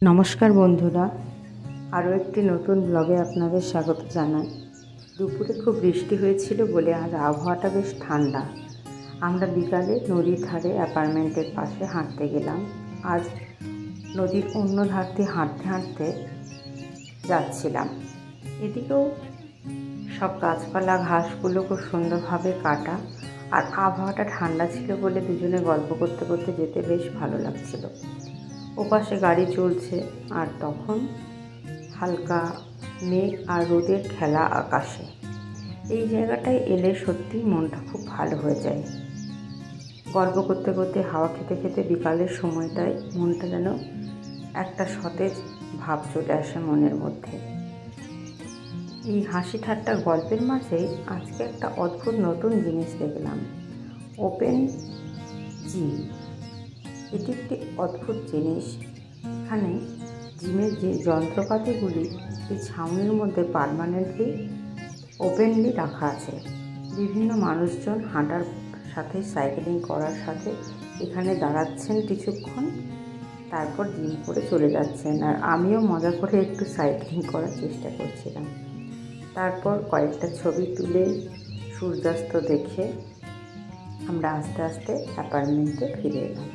নমস্কার বন্ধুরা, আরও একটি নতুন ব্লগে আপনাদের স্বাগত জানাই। দুপুরে খুব বৃষ্টি হয়েছিল বলে আজ আবহাওয়াটা বেশ ঠান্ডা। আমরা বিকালে নদীর ধারে অ্যাপার্টমেন্টের পাশে হাঁটতে গেলাম। আজ নদীর অন্য ধার দিয়ে হাঁটতে হাঁটতে যাচ্ছিলাম। এদিকেও সব গাছপালা ঘাসগুলো খুব সুন্দরভাবে কাটা, আর আবহাওয়াটা ঠান্ডা ছিল বলে দুজনে গল্প করতে করতে যেতে বেশ ভালো লাগছিল। ওপাশে গাড়ি চলছে, আর তখন হালকা মেঘ আর রোদের খেলা আকাশে। এই জায়গাটায় এলে সত্যি মনটা খুব ভালো হয়ে যায়। গল্প করতে করতে হাওয়া খেতে খেতে বিকালের সময়টায় মনটা যেন একটা সতেজ ভাব চলে আসে মনের মধ্যে। এই হাসি ঠাট্টা গল্পের মাঝেই আজকে একটা অদ্ভুত নতুন জিনিস দেখলাম, ওপেন জিম। এটি একটি অদ্ভুত জিনিস। এখানে জিমের যে যন্ত্রপাতিগুলি এই ছাউনির মধ্যে পার্মানেন্টলি ওপেনলি রাখা আছে। বিভিন্ন মানুষজন হাঁটার সাথে সাইকেলিং করার সাথে এখানে দাঁড়াচ্ছেন কিছুক্ষণ, তারপর জিম করে চলে যাচ্ছেন। আর আমিও মজা করে একটু সাইকেলিং করার চেষ্টা করছিলাম। তারপর কয়েকটা ছবি তুলে সূর্যাস্ত দেখে আমরা আস্তে আস্তে অ্যাপার্টমেন্টে ফিরে এলাম।